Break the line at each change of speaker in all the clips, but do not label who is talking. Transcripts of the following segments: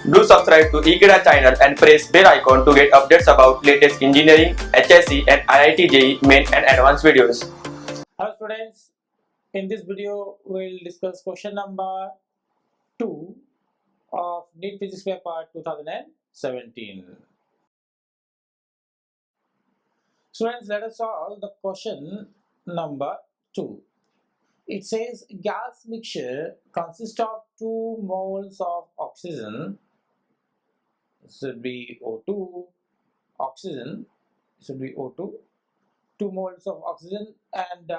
Do subscribe to Ekeeda channel and press bell icon to get updates about latest engineering, HSC and IIT JEE main and advanced videos.
Hello students, in this video we'll discuss question number 2 of NEET Physics paper 2017. Students, let us solve the question number 2. It says gas mixture consists of 2 moles of oxygen, should be O2, oxygen should be O2, 2 moles of oxygen and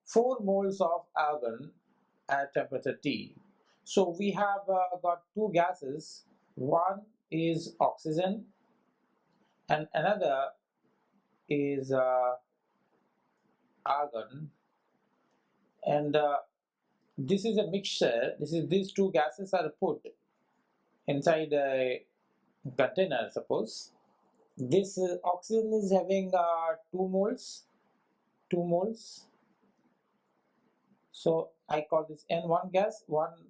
4 moles of argon at temperature T. So we have got 2 gases. One is oxygen and another is argon, and this is a mixture. These 2 gases are put inside a container. Suppose this oxygen is having 2 moles. So I call this N1 gas,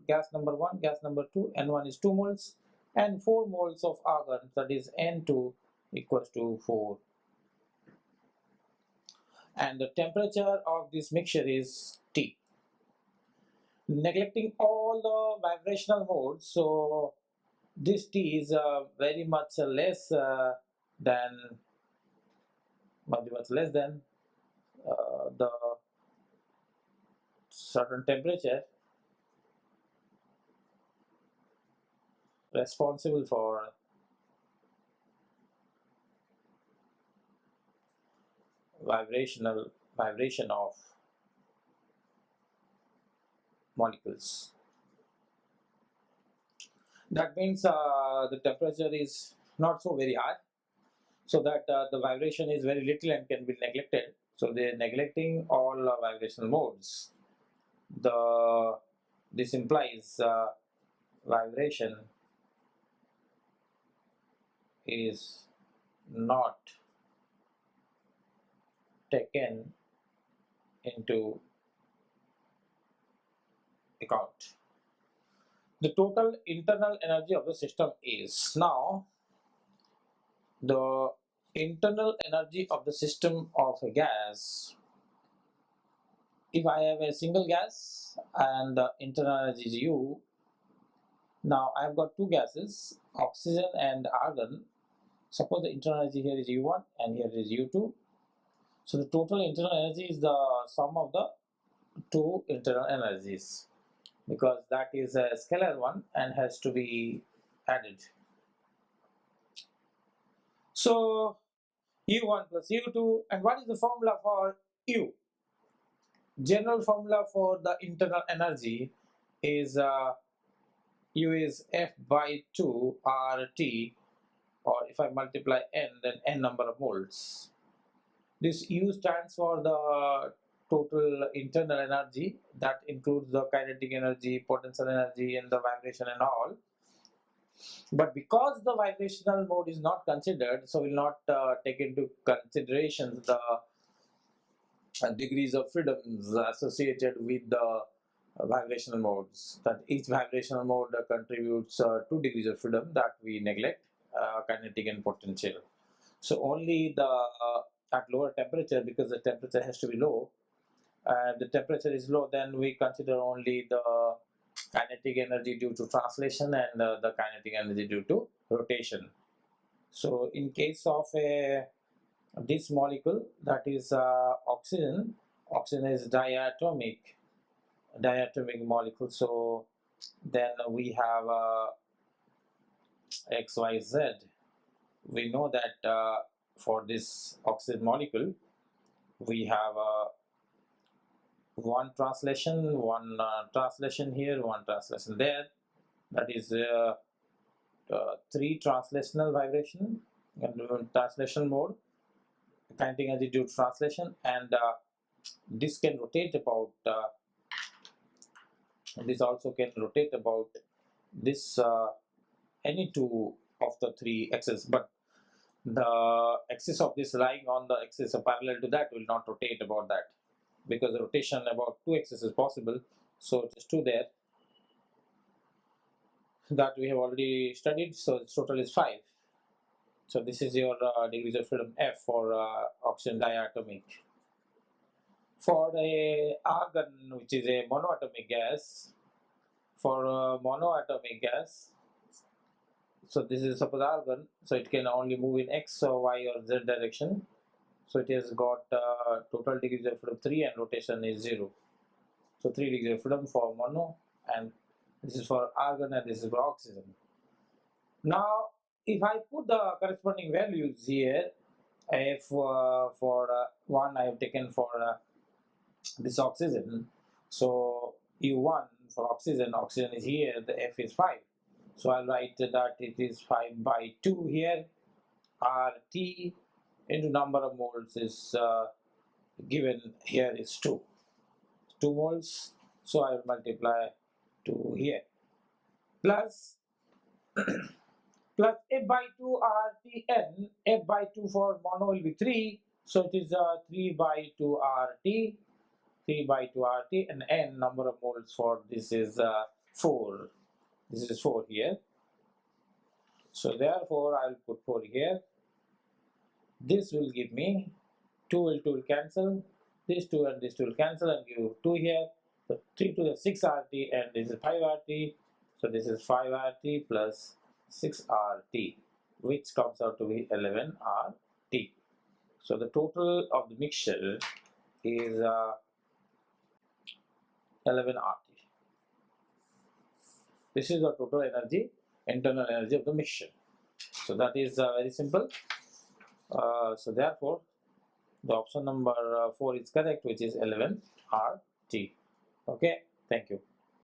gas number 1, gas number 2, N1 is 2 moles, and 4 moles of argon, that is N2 equals to 4. And the temperature of this mixture is T. Neglecting all the vibrational modes, so this T is very much less than the certain temperature responsible for vibration of molecules. That means the temperature is not so very high, so that the vibration is very little and can be neglected. So they are neglecting all vibrational modes. This implies vibration is not taken into account. The total internal energy of the system is, now the internal energy of the system of a gas, if I have a single gas and the internal energy is U, now I have got 2 gases, oxygen and argon. Suppose the internal energy here is U1 and here is U2. So the total internal energy is the sum of the 2 internal energies, because that is a scalar one and has to be added. So U1 plus U2, and what is the formula for U? General formula for the internal energy is U is F by 2 RT, or if I multiply N, then N number of moles. This U stands for the total internal energy, that includes the kinetic energy, potential energy and the vibration and all. But because the vibrational mode is not considered, so we'll not take into consideration the degrees of freedoms associated with the vibrational modes, that each vibrational mode contributes 2 degrees of freedom, that we neglect, kinetic and potential. So only the at lower temperature, because the temperature has to be low, the temperature is low, then we consider only the kinetic energy due to translation and the kinetic energy due to rotation. So in case of this molecule, that is oxygen is diatomic molecule, so then we have XYZ. We know that for this oxygen molecule we have one translation here, one translation there, that is 3 translational vibration and translation mode, kinetic energy due to translation, and this can rotate about this also can rotate about this any 2 of the 3 axes, but the axis of this lying on the axis parallel to that will not rotate about that, because the rotation about 2 axes is possible, so just 2 there. that we have already studied, so its total is 5. So this is your degrees of freedom F for oxygen diatomic. For a argon, which is a monoatomic gas, for monoatomic gas, so this is suppose argon, so it can only move in X or Y or Z direction. So it has got total degrees of freedom 3 and rotation is 0. So 3 degrees of freedom for mono, and this is for argon and this is for oxygen. Now if I put the corresponding values here, if for one I have taken for this oxygen, so U1 for oxygen is here, the F is 5. So I'll write that it is 5 by 2 here. RT into number of moles is given here is 2 moles, so I will multiply 2 here, plus plus F by 2 RTN. F by 2 for mono will be 3, so it is 3 by 2 RT, 3 by 2 RT, and N number of moles for this is 4. This is 4 here, so therefore I will put 4 here. This will give me 2 will cancel, this 2 and this 2 will cancel and give 2 here. So 3 to the 6 RT and this is 5 RT. So this is 5 RT plus 6 RT, which comes out to be 11 RT. So the total of the mixture is 11 RT. This is the total energy, internal energy of the mixture. So that is very simple. So therefore the option number 4 is correct, which is 11 RT. Okay, thank you.